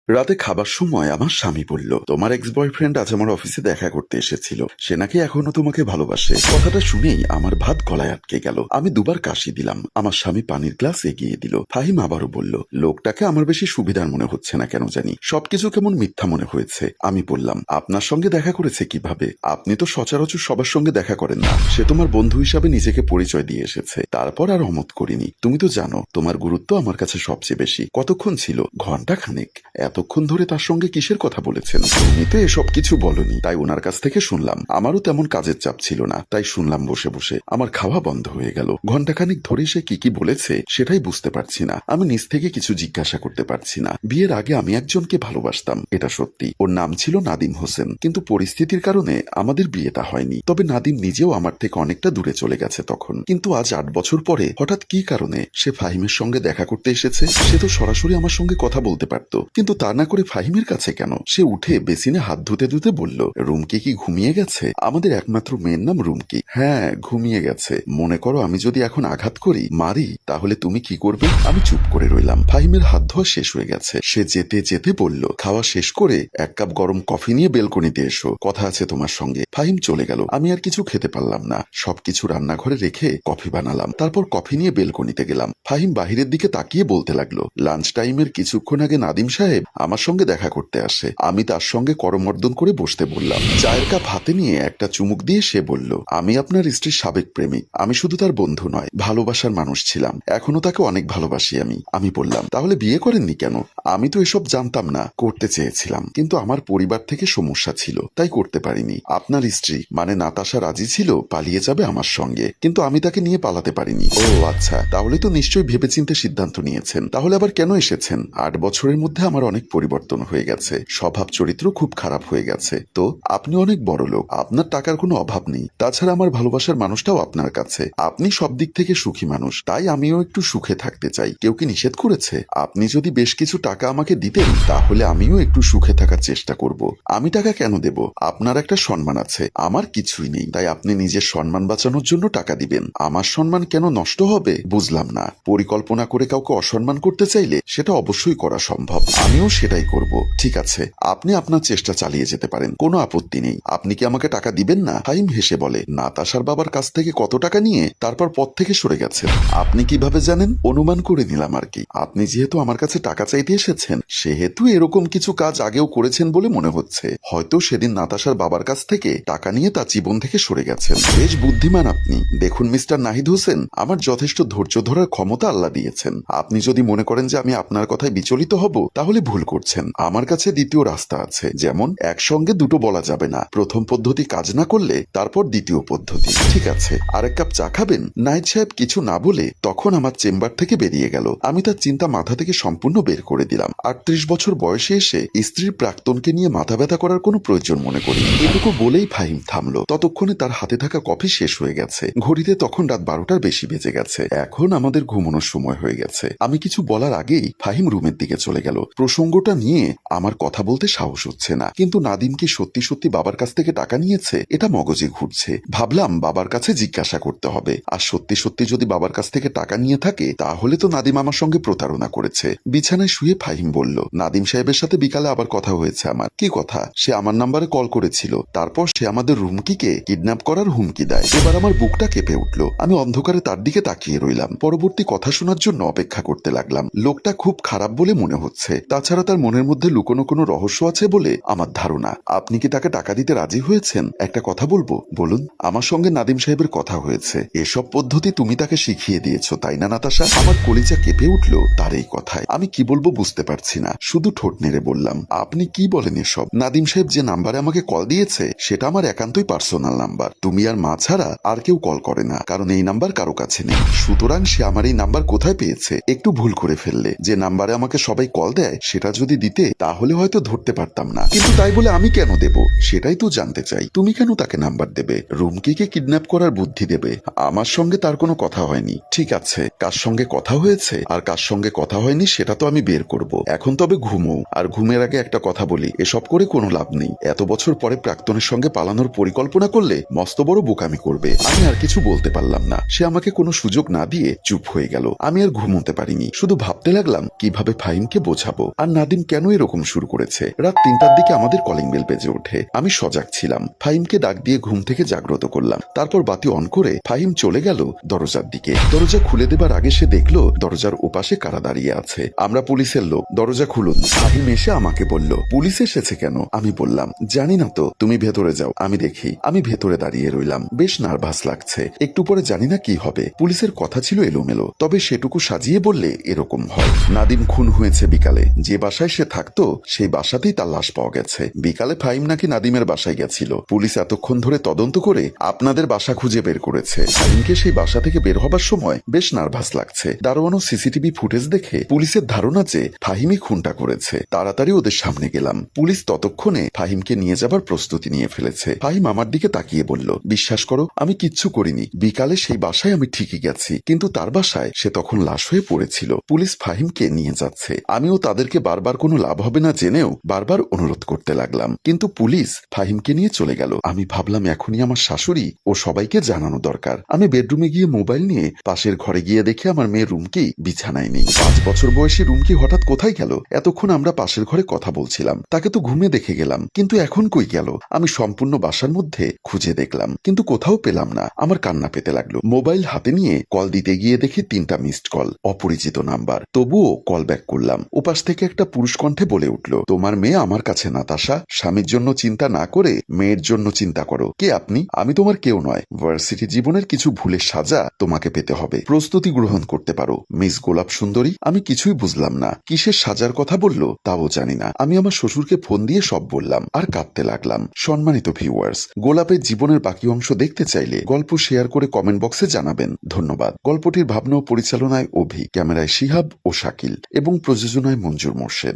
রাতে খাবার সময় আমার স্বামী বলল, তোমার এক্স বয়ফ্রেন্ড আজ আমার অফিসে দেখা করতে এসেছিল, সে নাকি এখনো তোমাকে ভালোবাসে। কথাটা শুনেই আমার ভাত গলায় আটকে গেল। আমি দুবার কাশি দিলাম। আমার স্বামী পানির গ্লাস এগিয়ে দিল। ফাহিম আবারও বলল, লোকটাকে আমার বেশি সুবিধার মনে হচ্ছে না কেন জানি, সবকিছু কেমন মিথ্যা মনে হয়েছে। আমি বললাম, আপনার সঙ্গে দেখা করেছে কিভাবে? আপনি তো সচরাচর সবার সঙ্গে দেখা করেন না। সে তোমার বন্ধু হিসাবে নিজেকে পরিচয় দিয়ে এসেছে, তারপর আর অমত করিনি। তুমি তো জানো তোমার গুরুত্ব আমার কাছে সবচেয়ে বেশি। কতক্ষণ ছিল? ঘন্টা খানেক। এতক্ষণ ধরে তার সঙ্গে কিসের কথা বলেছেন? তুমি তো এসব কিছু বলনি, তাই ওনার কাছ থেকে শুনলাম। আমারও তেমন কাজের চাপ ছিল না, তাই শুনলাম বসে বসে। আমার খাওয়া বন্ধ হয়ে গেল। ঘন্টাখানিক ধরে সে কি বলেছে সেটাই বুঝতে পারছি না। আমি নিজ থেকে কিছু জিজ্ঞাসা করতে পারছি না। বিয়ের আগে আমি একজনকে ভালোবাসতাম, এটা সত্যি। ওর নাম ছিল নাদিম হোসেন, কিন্তু পরিস্থিতির কারণে আমাদের বিয়েটা হয়নি। তবে নাদিম নিজেও আমার থেকে অনেকটা দূরে চলে গেছে তখন। কিন্তু আজ 8 বছর পরে হঠাৎ কি কারণে সে ফাহিমের সঙ্গে দেখা করতে এসেছে? সে তো সরাসরি আমার সঙ্গে কথা বলতে পারত, কিন্তু তা না করে ফাহিমের কাছে কেন? সে উঠে বেসিনে হাত ধুতে ধুতে বলল, রুমকি কি ঘুমিয়ে গেছে? আমাদের একমাত্র মেয়ের নাম রুমকি। হ্যাঁ, ঘুমিয়ে গেছে। মনে করো আমি যদি এখন আঘাত করি, মারি, তাহলে তুমি কি করবে? আমি চুপ করে রইলাম। ফাহিমের হাত ধোয়া শেষ হয়ে গেছে। সে যেতে যেতে বলল, খাওয়া শেষ করে 1 কাপ গরম কফি নিয়ে বেলকনিতে এসো, কথা আছে তোমার সঙ্গে। ফাহিম চলে গেল। আমি আর কিছু খেতে পারলাম না। সবকিছু রান্নাঘরে রেখে কফি বানালাম, তারপর কফি নিয়ে বেলকনিতে গেলাম। ফাহিম বাহিরের দিকে তাকিয়ে বলতে লাগলো, লাঞ্চ টাইমের কিছুক্ষণ আগে নাদিম সাহেব আমার সঙ্গে দেখা করতে আসে। আমি তার সঙ্গে করমর্দন করে বসতে বললাম। চায়ের কাপ হাতে নিয়ে একটা চুমুক দিয়ে সে বলল, আমি আপনার স্ত্রীর সাবেক প্রেমিক। আমি শুধু তার বন্ধু নয়, ভালোবাসার মানুষ ছিলাম। এখনো তাকে অনেক ভালোবাসি আমি বললাম, তাহলে বিয়ে করেননি কেন? আমি তো এসব জানতাম না। করতে চেয়েছিলাম, কিন্তু আমার পরিবার থেকে সমস্যা ছিল, তাই করতে পারিনি। আপনার স্ত্রী মানে নাতাশা রাজি ছিল পালিয়ে যাবে আমার সঙ্গে, কিন্তু আমি তাকে নিয়ে পালাতে পারিনি। ও আচ্ছা, তাহলে তো নিশ্চয়ই ভেবেচিন্তে সিদ্ধান্ত নিয়েছেন। তাহলে আবার কেন এসেছেন? 8 বছরের মধ্যে আমার অনেক পরিবর্তন হয়ে গেছে। স্বভাব চরিত্র খুব খারাপ হয়ে গেছে। তো আপনি অনেক বড় লোক, আপনার টাকার কোনো অভাব নেই। তাছাড়া আমার ভালোবাসার মানুষটাও আপনার কাছে। আপনি সব দিক থেকে সুখী মানুষ, তাই আমিও একটু সুখে থাকতে চাই। কেউ কি নিষেধ করেছে? আপনি যদি বেশ কিছু টাকা আমাকে দিতেন, তাহলে আমিও একটু সুখে থাকার চেষ্টা করব। আমি টাকা কেন দেব? আপনার একটা সম্মান আছে, আমার কিছুই নেই। তাই আপনি নিজের সম্মান বাঁচানোর জন্য টাকা দিবেন। আমার সম্মান কেন নষ্ট হবে বুঝলাম না। পরিকল্পনা করে কাউকে অসম্মান করতে চাইলে সেটা অবশ্যই করা সম্ভব। আমিও সেটাই করব। ঠিক আছে, আপনি আপনার চেষ্টা চালিয়ে যেতে পারেন, কোনো আপত্তি নেই। আপনি কি আমাকে টাকা দিবেন না? ফাহিম হেসে বলে, নাতাশার বাবার কাছ থেকে কত টাকা নিয়ে তারপর পথ থেকে সরে গেছেন। আপনি কিভাবে জানেন? অনুমান করে নিলাম আর কি। আপনি যেহেতু আমার কাছে টাকা চাইতে এসেছেন, সেহেতু এরকম কিছু কাজ আগেও করেছেন বলে মনে হচ্ছে। হয়তো সেদিন নাতাশার বাবার কাছ থেকে টাকা নিয়ে তার জীবন থেকে সরে গেছেন। বেশ বুদ্ধিমান আপনি। দেখুন মিস্টার নাহিদ হোসেন, আমার যথেষ্ট ধৈর্য ধরার ক্ষমতা আল্লাহ দিয়েছেন। আপনি যদি মনে করেন যে আমি আপনার কথায় বিচলিত হব, তাহলে ভুল করছেন। আমার কাছে দ্বিতীয় রাস্তা আছে। যেমন একসঙ্গে দুটো বলা যাবে না। প্রথম পদ্ধতি কাজ না করলে তারপর দ্বিতীয় পদ্ধতি। ঠিক আছে, আরেক কাপ চা খাবেন? নাহিদ সাহেব কিছু না বলে তখন আমার চেম্বার থেকে বেরিয়ে গেল। আমি তার চিন্তা মাথা থেকে সম্পূর্ণ বের করে দিলাম। 38 বছর বয়সে এসে স্ত্রীর প্রাক্তনকে নিয়ে মাথা ব্যথা করার কোনো প্রয়োজন মনে করি। এটুকু বলেই ফাহিম থামলো। ততক্ষণে তার হাতে থাকা কফি শেষ হয়ে গেছে। ঘড়িতে তখন রাত 12টার বেশি বেজে গেছে। এখন আমাদের ঘুমানোর সময় হয়ে গেছে। আমি কিছু বলার আগেই ফাহিম রুমের দিকে চলে গেল। প্রসঙ্গটা নিয়ে আমার কথা বলতে সাহস হচ্ছে না, কিন্তু নাদিম কি সত্যি সত্যি বাবার কাছ থেকে টাকা নিয়েছে এটা মগজে ঘুরছে। ভাবলাম বাবার কাছে জিজ্ঞাসা করতে হবে। আর সত্যি সত্যি যদি বাবার কাছ থেকে টাকা নিয়ে থাকে, তাহলে তো নাদিম আমার সঙ্গে প্রতারণা করেছে। বিছানায় শুয়ে ফাহিম বলল, নাদিম সাহেবের সাথে বিকালে আবার কথা হয়েছে আমার। কি কথা? সে আমার নাম্বারে কল করেছিল, তারপর সে আমাদের রুমকিকে কিডন্যাপ করার হুমকি দেয়। এবার আমার বুকটা কেঁপে উঠল। আমি অন্ধকারে তার দিকে তাকিয়ে রইলাম। পরবর্তী কথা শোনার জন্য অপেক্ষা করতে লাগলাম। লোকটা খুব খারাপ বলে মনে হচ্ছে। তাছাড়া তার মনের মধ্যে লুকোনো কোনো রহস্য আছে বলে আমার ধারণা। আপনি কি তাকে টাকা দিতে রাজি হয়েছেন? একটা কথা বলবো? বলুন। আমার সঙ্গে নাদিম সাহেবের কথা হয়েছে। এসব পদ্ধতি তুমি তাকে শিখিয়ে দিয়েছো, তাই না নাতাশা? আমার কলিজা কেঁপে উঠল তার এই কথায়। আমি কি বলবো বুঝতে পারছি না, শুধু ঠোঁট নেড়ে বললাম, আপনি কি বলেন এসব? নাদিম সাহেব যে নাম্বারে আমাকে কল দিয়েছে সেটা আমার একান্তই পার্সোনাল নাম্বার। তুমি আর মা ছাড়া আর কেউ কল করে না, কারণ এই নাম্বার কারো কাছে নেই। সুতরাং সে আমার এই নাম্বার কোথায় পেয়েছে? একটু ভুল করে ফেললে। যে নাম্বারে আমাকে সবাই কল দেয় সেটা যদি দিতে, তাহলে হয়তো ধরতে পারতাম না। কিন্তু তাই বলে আমি কেন দেব সেটাই তো জানতে চাই। তুমি কেন তাকে নাম্বার দেবে? রুমকিকে কিডন্যাপ করার বুদ্ধি দেবে? আমার সঙ্গে তার কোনো কথা হয়নি। ঠিক আছে, কার সঙ্গে কথা হয়েছে আর কার সঙ্গে কথা হয়নি সেটা তো আমি বের করব। এখন তবে ঘুমো। আর ঘুমের আগে একটা কথা বলি, এসব করে কোনো লাভ নেই। এত বছর পরে প্রাক্তনের সঙ্গে পালানোর পরিকল্পনা করলে মস্ত বড় বোকামি করবে। আমি আর কিছু বলতে পারলাম না। সে আমাকে কোনো সুযোগ না দিয়ে চুপ হয়ে গেল। আমি আর ঘুমোতে পারিনি। শুধু ভাবতে লাগলাম কিভাবে ফাহিমকে বোঝাবো। আর নাদিম কেন এরকম শুরু করেছে? রাত 3টার দিকে আমাদের কলিং বেল বেজে ওঠে। আমি সজাগ ছিলাম, ফাহিমকে ডাক দিয়ে ঘুম থেকে জাগ্রত করলাম। তারপর বাতি অন করে ফাহিম চলে গেল দরজার দিকে। দরজা খুলে দেবার আগে সে দেখলো দরজার ওপাশে কারা দাঁড়িয়ে আছে। আমরা পুলিশের লোক, দরজা খুলুন। ফাহিম এসে আমাকে বলল, পুলিশ এসেছে কেন? আমি বললাম, জানি না তো, তুমি ভেতরে যাও, আমি দেখি। আমি ভেতরে দাঁড়িয়ে রইলাম, বেশ নার্ভাস লাগছে। একটু পরে জানি না কি হবে। পুলিশের কথা ছিল এলোমেলো, তবে সেটুকু সাজিয়ে বললে এরকম হয়। নাদিম খুন হয়েছে বিকালে। যে বাসায় সে থাকতো সেই বাসাতেই তার লাশ পাওয়া গেছে। বিকালে ফাহিম নাকি নাদিমের বাসায় গেছিল। পুলিশ এতক্ষণ ধরে তদন্ত করে আপনাদের বাসা খুঁজে বের করেছে। ফাহিমকে সেই বাসা থেকে বের হবার সময় বেশ নার্ভাস লাগছে। দারোয়ানও সিসিটিভি ফুটেজ দেখে পুলিশের ধারণা যে ফাহিমই খুনটা করেছে। তাড়াতাড়ি ওদের সামনে গেলাম। পুলিশ ততক্ষণে ফাহিমকে নিয়ে যাবার প্রস্তুতি নিয়ে ফেলেছে। ফাহিম আমার দিকে তাকিয়ে বলল, বিশ্বাস করো, আমি কিচ্ছু করিনি। বিকালে সেই বাসায় আমি ঠিকই গেছি, কিন্তু তার বাসায় সে তখন লাশ হয়ে পড়েছিল। পুলিশ ফাহিমকে নিয়ে যাচ্ছে। আমিও তাদেরকে বারবার কোনো লাভ হবে না জেনেও বারবার অনুরোধ করতে লাগলাম, কিন্তু পুলিশ ফাহিমকে নিয়ে চলে গেল। আমি ভাবলাম এখনই আমার শাশুড়ি ও সবাইকে জানানো দরকার। আমি বেডরুমে গিয়ে মোবাইল নিয়ে পাশের ঘরে গিয়ে দেখি আমার মেয়ে রুমকি বিছানায় নেই। 5 বছর বয়সী রুমকি হঠাৎ কোথায় গেল? এতক্ষণ আমরা পাশের ঘরে কথা বলছিলাম, তাকে তো ঘুমে দেখে গেলাম, কিন্তু এখন কই গেল? আমি সম্পূর্ণ বাসার মধ্যে খুঁজে দেখলাম, কিন্তু কোথাও পেলাম না। আমার কান্না পেতে লাগলো। মোবাইল হাতে নিয়ে কল দিতে গিয়ে দেখি 3টা মিসড কল, অপরিচিত নাম্বার। তবুও কল ব্যাক করলাম। ওপাশ থেকে একটা পুরুষ কণ্ঠে বলে উঠল, তোমার মেয়ে আমার কাছে নাতাশা। স্বামীর জন্য চিন্তা না করে মেয়ের জন্য চিন্তা করো। কে আপনি? আমি তোমার কেউ নয়। ভার্সিটি জীবনের কিছু ভুলের সাজা তোমাকে পেতে হবে। প্রস্তুতি গ্রহণ করতে পারো, মিস গোলাপ সুন্দরী। আমি কিছুই বুঝলাম না। কিসের সাজার কথা বললো তাও জানি না। আমি আমার শ্বশুরকে ফোন দিয়ে সব বললাম আর কাঁদতে লাগলাম। সম্মানিত ভিউয়ার্স, গোলাপের জীবনের বাকি অংশ দেখতে চাইলে গল্প শেয়ার করে কমেন্ট বক্সে জানাবেন। ধন্যবাদ। গল্পটির ভাবনা ও পরিচালনায় অভি, ক্যামেরায় শিহাব ও শাকিল এবং প্রযোজনায় মঞ্জুর মোর্শেদ।